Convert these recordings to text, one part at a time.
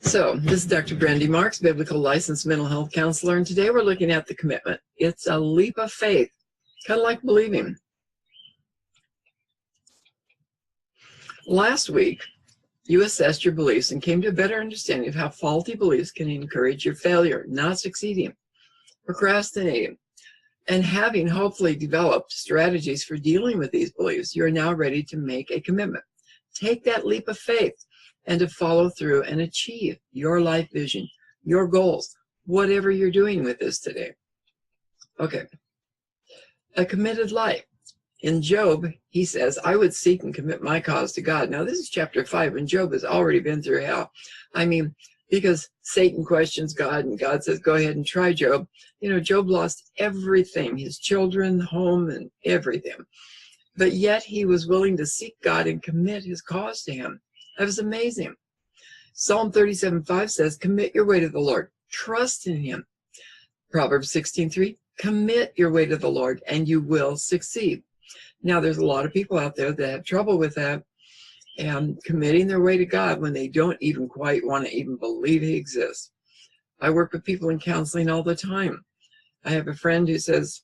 So, this is Dr. Brandy Marks, Biblical Licensed Mental Health Counselor, and today we're looking at the commitment. It's a leap of faith, kind of like believing. Last week, you assessed your beliefs and came to a better understanding of how faulty beliefs can encourage your failure, not succeeding, procrastinating, and having hopefully developed strategies for dealing with these beliefs, you are now ready to make a commitment. Take that leap of faith and to follow through and achieve your life vision, your goals, whatever you're doing with this today. Okay. A committed life. In Job, he says, I would seek and commit my cause to God. Now, this is chapter 5, and Job has already been through hell. I mean, because Satan questions God, and God says, go ahead and try Job. You know, Job lost everything, his children, home, and everything. But yet he was willing to seek God and commit his cause to him. That was amazing. Psalm 37:5 says, commit your way to the Lord. Trust in him. Proverbs 16:3, commit your way to the Lord and you will succeed. Now, there's a lot of people out there that have trouble with that and committing their way to God when they don't even quite want to even believe he exists. I work with people in counseling all the time. I have a friend who says,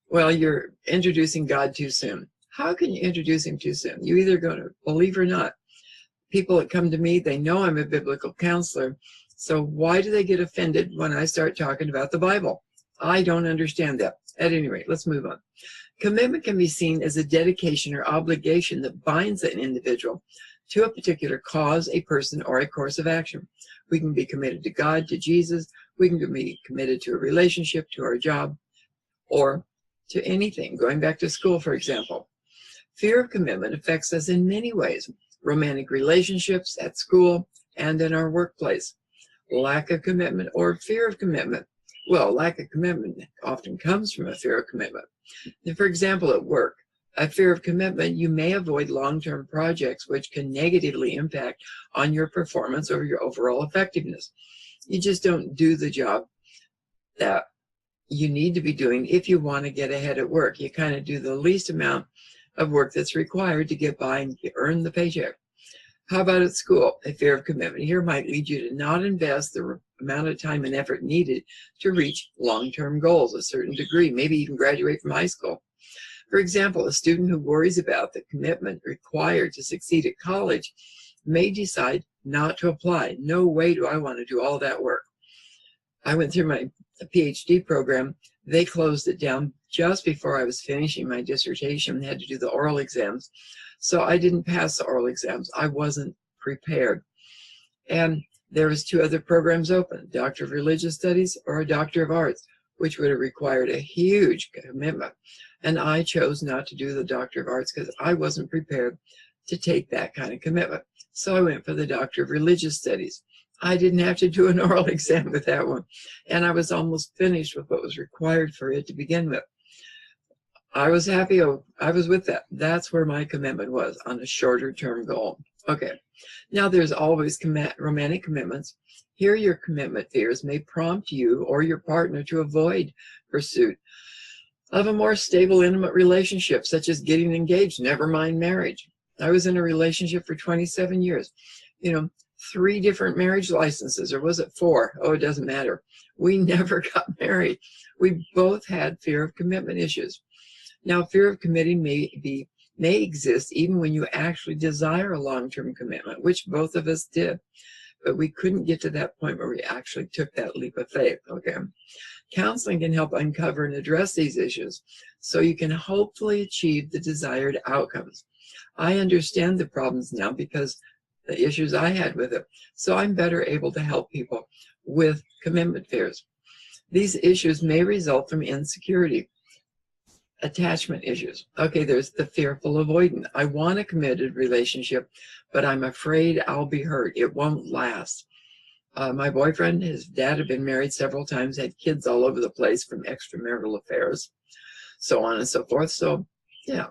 well, you're introducing God too soon. How can you introduce him too soon? You either going to believe or not. People that come to me, they know I'm a biblical counselor. So why do they get offended when I start talking about the Bible? I don't understand that. At any rate, let's move on. Commitment can be seen as a dedication or obligation that binds an individual to a particular cause, a person, or a course of action. We can be committed to God, to Jesus. We can be committed to a relationship, to our job, or to anything. Going back to school, for example. Fear of commitment affects us in many ways. Romantic relationships, at school, and in our workplace. Lack of commitment or fear of commitment. Well, lack of commitment often comes from a fear of commitment. For example, at work, a fear of commitment, you may avoid long-term projects which can negatively impact on your performance or your overall effectiveness. You just don't do the job that you need to be doing if you want to get ahead at work. You kind of do the least amount of work that's required to get by and earn the paycheck. How about at school? A fear of commitment here might lead you to not invest the amount of time and effort needed to reach long-term goals, a certain degree, maybe even graduate from high school. For example, a student who worries about the commitment required to succeed at college may decide not to apply. No way do I want to do all that work. I went through my PhD program. They closed it down just before I was finishing my dissertation and had to do the oral exams. So I didn't pass the oral exams. I wasn't prepared. And there was 2 other programs open, Doctor of Religious Studies or a Doctor of Arts, which would have required a huge commitment. And I chose not to do the Doctor of Arts because I wasn't prepared to take that kind of commitment. So I went for the Doctor of Religious Studies. I didn't have to do an oral exam with that one. And I was almost finished with what was required for it to begin with. I was happy. I was with that. That's where my commitment was, on a shorter term goal. Okay. Now there's always romantic commitments. Here your commitment fears may prompt you or your partner to avoid pursuit of a more stable, intimate relationship, such as getting engaged, never mind marriage. I was in a relationship for 27 years. 3 different marriage licenses, or was it 4? Oh, it doesn't matter. We never got married. We both had fear of commitment issues. Now, fear of committing may exist even when you actually desire a long-term commitment, which both of us did. But we couldn't get to that point where we actually took that leap of faith, okay? Counseling can help uncover and address these issues so you can hopefully achieve the desired outcomes. I understand the problems now because the issues I had with it. So I'm better able to help people with commitment fears. These issues may result from insecurity, attachment issues. Okay, there's the fearful avoidant. I want a committed relationship, but I'm afraid I'll be hurt. It won't last. My boyfriend, his dad had been married several times, had kids all over the place from extramarital affairs, so on and so forth. So, yeah.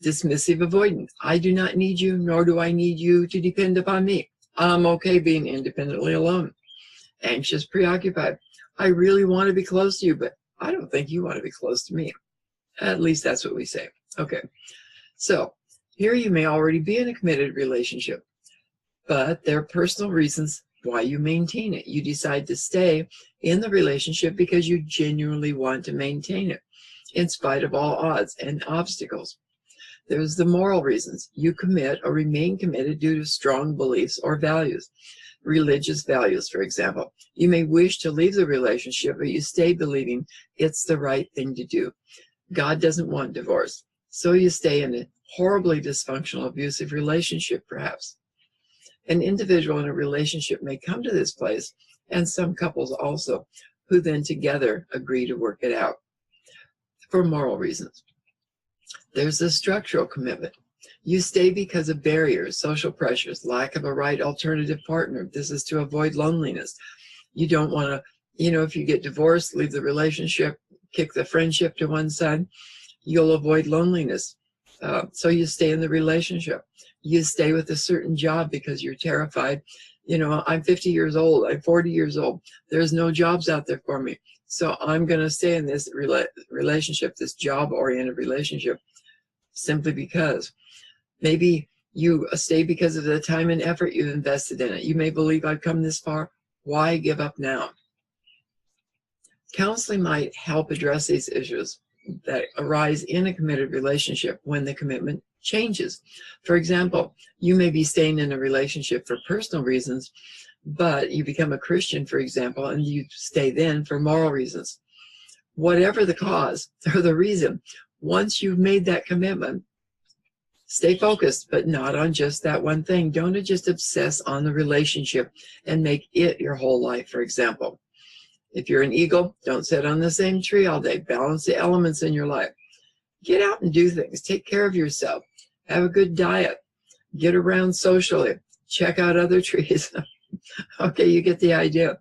Dismissive avoidant. I do not need you, nor do I need you to depend upon me. I'm okay being independently alone. Anxious, preoccupied. I really want to be close to you, but I don't think you want to be close to me. At least that's what we say. Okay. So here you may already be in a committed relationship, but there are personal reasons why you maintain it. You decide to stay in the relationship because you genuinely want to maintain it, in spite of all odds and obstacles. There's the moral reasons. You commit or remain committed due to strong beliefs or values. Religious values, for example. You may wish to leave the relationship, but you stay believing it's the right thing to do. God doesn't want divorce, so you stay in a horribly dysfunctional, abusive relationship, perhaps. An individual in a relationship may come to this place, and some couples also, who then together agree to work it out for moral reasons. There's a structural commitment. You stay because of barriers, social pressures, lack of a right alternative partner. This is to avoid loneliness. You don't want to, if you get divorced, leave the relationship, kick the friendship to one side, you'll avoid loneliness. So you stay in the relationship. You stay with a certain job because you're terrified. I'm 50 years old. I'm 40 years old. There's no jobs out there for me. So I'm going to stay in this relationship, this job-oriented relationship, simply because. Maybe you stay because of the time and effort you've invested in it. You may believe I've come this far. Why give up now? Counseling might help address these issues that arise in a committed relationship when the commitment changes. For example, you may be staying in a relationship for personal reasons, but you become a Christian, for example, and you stay then for moral reasons. Whatever the cause or the reason, once you've made that commitment, stay focused, but not on just that one thing. Don't just obsess on the relationship and make it your whole life, for example. If you're an eagle, don't sit on the same tree all day. Balance the elements in your life. Get out and do things. Take care of yourself. Have a good diet. Get around socially. Check out other trees. Okay, you get the idea.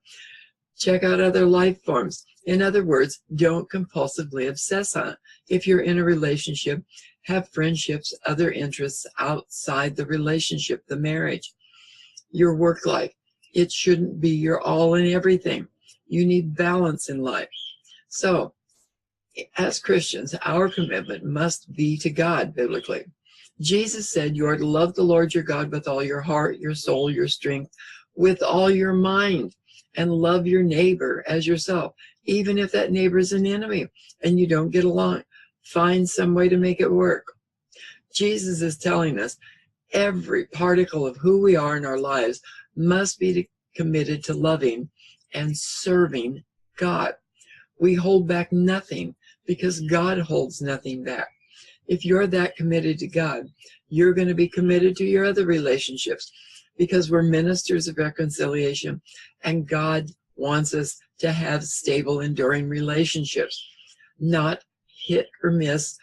Check out other life forms. In other words, don't compulsively obsess on it. If you're in a relationship, have friendships, other interests outside the relationship, the marriage. Your work life. It shouldn't be your all and everything. You need balance in life. So, as Christians, our commitment must be to God, biblically. Jesus said you are to love the Lord your God with all your heart, your soul, your strength, with all your mind, and love your neighbor as yourself, even if that neighbor is an enemy and you don't get along. Find some way to make it work. Jesus is telling us every particle of who we are in our lives must be committed to loving and serving God. We hold back nothing because God holds nothing back. If you're that committed to God, you're going to be committed to your other relationships because we're ministers of reconciliation and God wants us to have stable, enduring relationships, not hit or miss,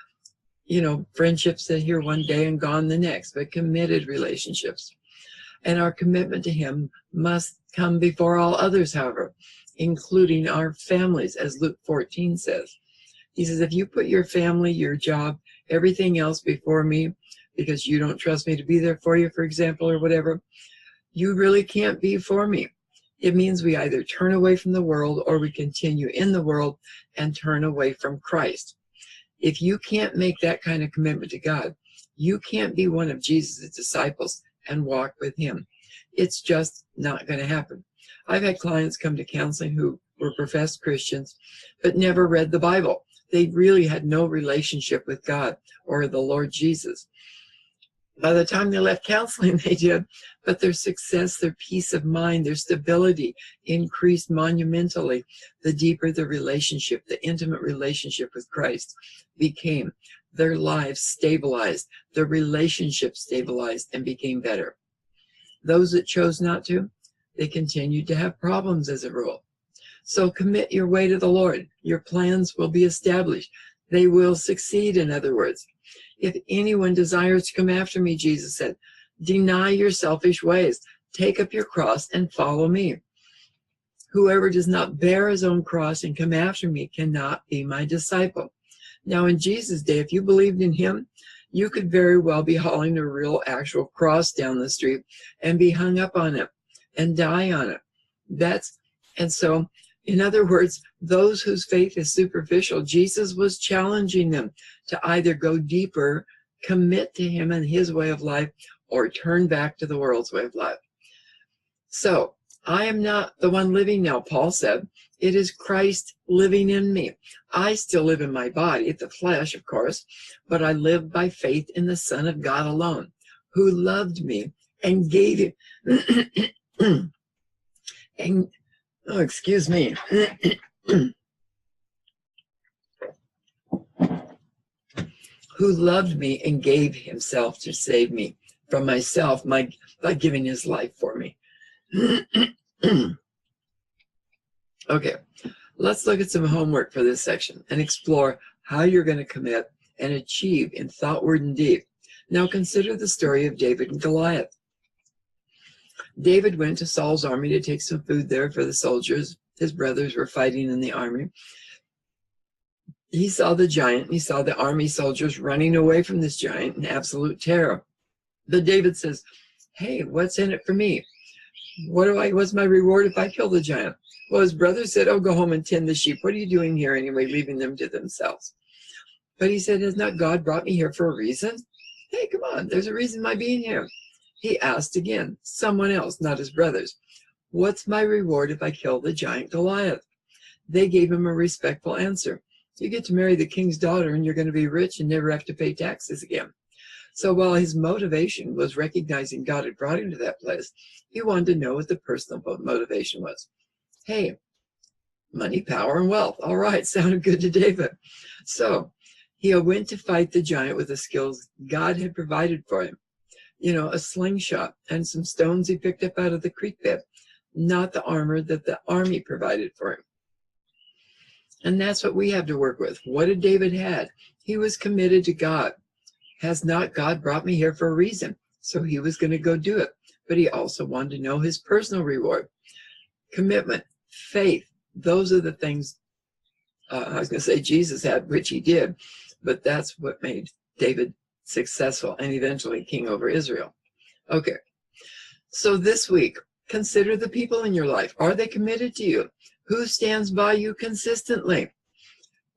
friendships that here one day and gone the next, but committed relationships. And our commitment to Him must come before all others, however, including our families, as Luke 14 says. He says, if you put your family, your job, everything else before me, because you don't trust me to be there for you, for example, or whatever, you really can't be for me. It means we either turn away from the world or we continue in the world and turn away from Christ. If you can't make that kind of commitment to God, you can't be one of Jesus' disciples and walk with Him. It's just not going to happen. I've had clients come to counseling who were professed Christians, but never read the Bible. They really had no relationship with God or the Lord Jesus. By the time they left counseling, they did, but their success, their peace of mind, their stability increased monumentally the deeper the relationship, the intimate relationship with Christ became. Their lives stabilized, their relationship stabilized and became better. Those that chose not to, they continued to have problems as a rule. So commit your way to the Lord. Your plans will be established. They will succeed, in other words. If anyone desires to come after me, Jesus said, deny your selfish ways, take up your cross and follow me. Whoever does not bear his own cross and come after me cannot be my disciple. Now in Jesus' day, if you believed in Him, you could very well be hauling a real actual cross down the street and be hung up on it and die on it. And so, in other words, those whose faith is superficial, Jesus was challenging them to either go deeper, commit to Him and His way of life, or turn back to the world's way of life. So, I am not the one living now, Paul said. It is Christ living in me. I still live in my body, the flesh, of course, but I live by faith in the Son of God alone, who loved me and gave it. And, oh, excuse me. Who loved me and gave himself to save me from myself by giving his life for me. Okay, let's look at some homework for this section and explore how you're going to commit and achieve in thought, word, and deed. Now consider the story of David and Goliath. David went to Saul's army to take some food there for the soldiers. His brothers were fighting in the army. He saw the giant, and he saw the army soldiers running away from this giant in absolute terror. But David says, hey, what's in it for me? What's my reward if I kill the giant? Well, his brother said, oh, go home and tend the sheep. What are you doing here anyway, leaving them to themselves? But he said, has not God brought me here for a reason? Hey, come on, there's a reason my being here. He asked again, someone else, not his brothers, what's my reward if I kill the giant Goliath? They gave him a respectful answer. You get to marry the king's daughter and you're going to be rich and never have to pay taxes again. So while his motivation was recognizing God had brought him to that place, he wanted to know what the personal motivation was. Hey, money, power, and wealth. All right, sounded good to David. So he went to fight the giant with the skills God had provided for him. You know, a slingshot and some stones he picked up out of the creek bed, not the armor that the army provided for him. And that's what we have to work with. What did David had? He was committed to God. Has not God brought me here for a reason? So he was going to go do it. But he also wanted to know his personal reward. Commitment, faith, those are the things I was going to say Jesus had, which he did. But that's what made David successful and eventually king over Israel. Okay, so this week, consider the people in your life. Are they committed to you? Who stands by you consistently?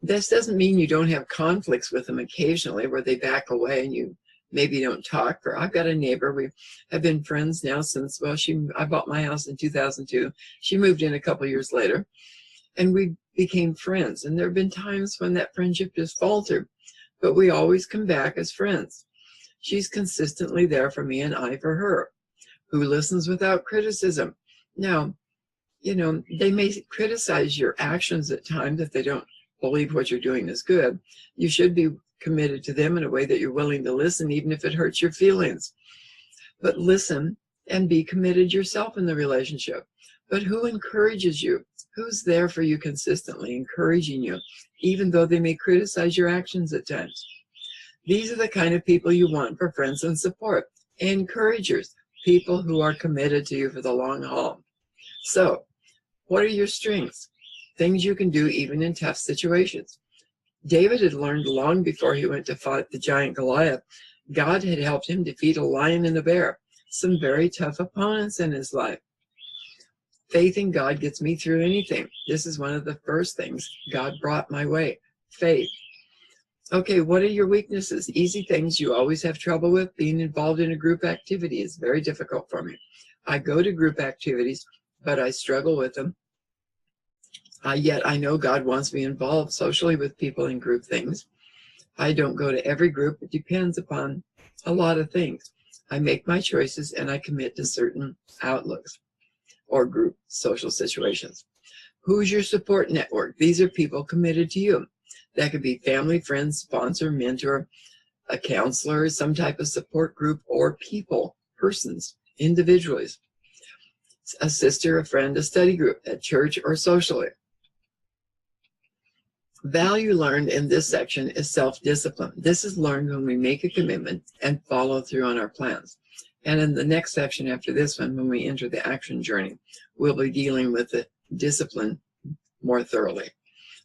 This doesn't mean you don't have conflicts with them occasionally where they back away and you maybe don't talk. I've got a neighbor. We have been friends now since, well, I bought my house in 2002. She moved in a couple years later and we became friends. And there have been times when that friendship just faltered, but we always come back as friends. She's consistently there for me and I for her. Who listens without criticism? Now, you know, they may criticize your actions at times if they don't believe what you're doing is good. You should be committed to them in a way that you're willing to listen, even if it hurts your feelings. But listen and be committed yourself in the relationship. But who encourages you? Who's there for you consistently, encouraging you, even though they may criticize your actions at times? These are the kind of people you want for friends and support. Encouragers, people who are committed to you for the long haul. So, what are your strengths? Things you can do even in tough situations. David had learned long before he went to fight the giant Goliath. God had helped him defeat a lion and a bear, some very tough opponents in his life. Faith in God gets me through anything. This is one of the first things God brought my way, faith. Okay, what are your weaknesses? Easy things you always have trouble with. Being involved in a group activity is very difficult for me. I go to group activities, but I struggle with them. Yet I know God wants me involved socially with people in group things. I don't go to every group. It depends upon a lot of things. I make my choices and I commit to certain outlooks or group social situations. Who's your support network? These are people committed to you. That could be family, friends, sponsor, mentor, a counselor, some type of support group, or people, persons, individuals. A sister, a friend, a study group at church or socially. Value learned in this section is self-discipline. This is learned when we make a commitment and follow through on our plans. And in the next section after this one, when we enter the action journey, we'll be dealing with the discipline more thoroughly.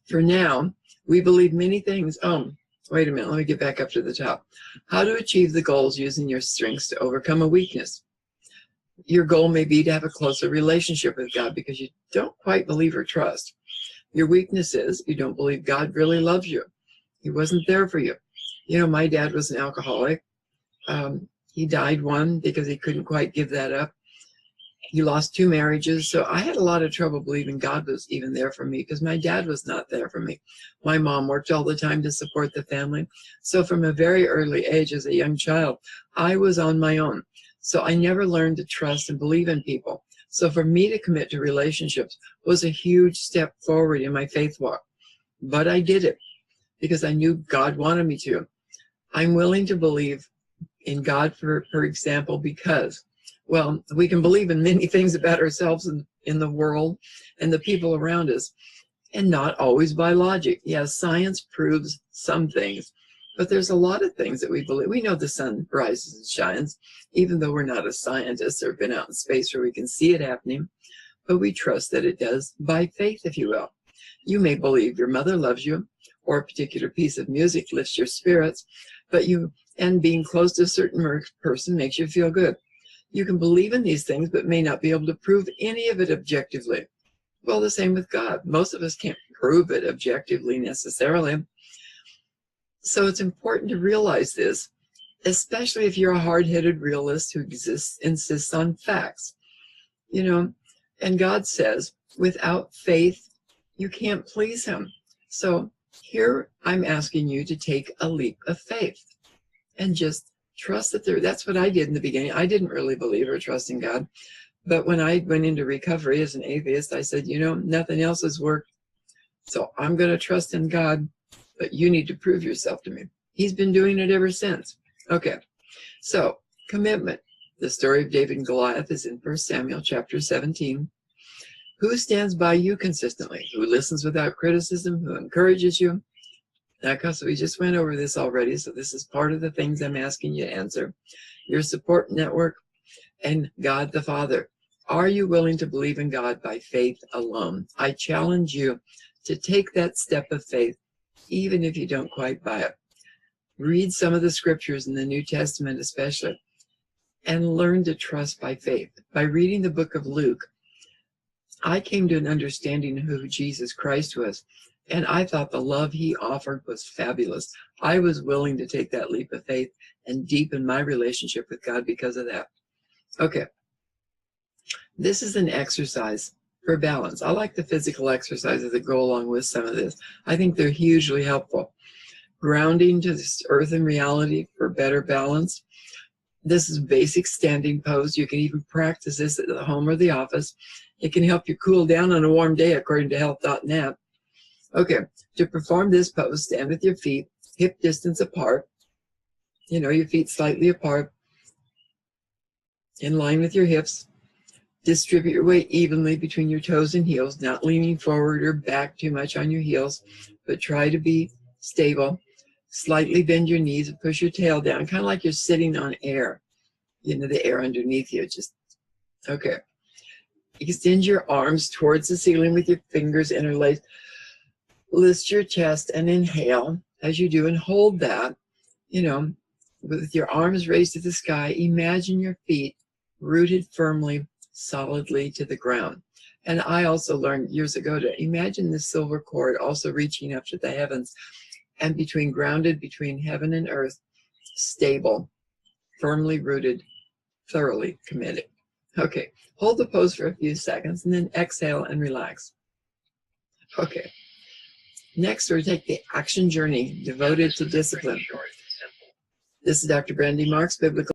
For now, we believe many things. Oh, wait a minute, let me get back up to the top. How to achieve the goals using your strengths to overcome a weakness. Your goal may be to have a closer relationship with God because you don't quite believe or trust. Your weakness is you don't believe God really loves you. He wasn't there for you. You know, my dad was an alcoholic. He died one because he couldn't quite give that up. He lost 2 marriages, so I had a lot of trouble believing God was even there for me because my dad was not there for me. My mom worked all the time to support the family. So from a very early age as a young child, I was on my own. So I never learned to trust and believe in people. So for me to commit to relationships was a huge step forward in my faith walk. But I did it because I knew God wanted me to. I'm willing to believe in God, for example, because, well, we can believe in many things about ourselves and in the world and the people around us, and not always by logic. Yes, science proves some things, but there's a lot of things that we believe. We know the sun rises and shines, even though we're not a scientist or been out in space where we can see it happening, but we trust that it does by faith, if you will. You may believe your mother loves you, or a particular piece of music lifts your spirits, and being close to a certain person makes you feel good. You can believe in these things, but may not be able to prove any of it objectively. Well, the same with God. Most of us can't prove it objectively necessarily. So it's important to realize this, especially if you're a hard-headed realist who insists on facts. And God says, without faith, you can't please him. So here I'm asking you to take a leap of faith and just trust that that's what I did in the beginning. I didn't really believe or trust in God. But when I went into recovery as an atheist, I said, nothing else has worked. So I'm going to trust in God, but you need to prove yourself to me. He's been doing it ever since. Okay. So commitment. The story of David and Goliath is in 1 Samuel chapter 17. Who stands by you consistently? Who listens without criticism? Who encourages you? So we just went over this already, so this is part of the things I'm asking you to answer. Your support network and God the Father. Are you willing to believe in God by faith alone? I challenge you to take that step of faith, even if you don't quite buy it. Read some of the scriptures in the New Testament especially, and learn to trust by faith. By reading the book of Luke, I came to an understanding of who Jesus Christ was. And I thought the love he offered was fabulous. I was willing to take that leap of faith and deepen my relationship with God because of that. Okay. This is an exercise for balance. I like the physical exercises that go along with some of this. I think they're hugely helpful. Grounding to this earth and reality for better balance. This is basic standing pose. You can even practice this at the home or the office. It can help you cool down on a warm day, according to health.net. Okay, to perform this pose, stand with your feet hip distance apart. Your feet slightly apart, in line with your hips. Distribute your weight evenly between your toes and heels, not leaning forward or back too much on your heels, but try to be stable. Slightly bend your knees and push your tail down, kind of like you're sitting on air. The air underneath you. Okay. Extend your arms towards the ceiling with your fingers interlaced. Lift your chest and inhale as you do, and hold that, with your arms raised to the sky. Imagine your feet rooted firmly, solidly to the ground. And I also learned years ago to imagine the silver cord also reaching up to the heavens and grounded between heaven and earth, stable, firmly rooted, thoroughly committed. Okay, hold the pose for a few seconds and then exhale and relax. Okay. Next, we're going to take the action journey devoted to discipline. This is Dr. Brandy Marks, Biblical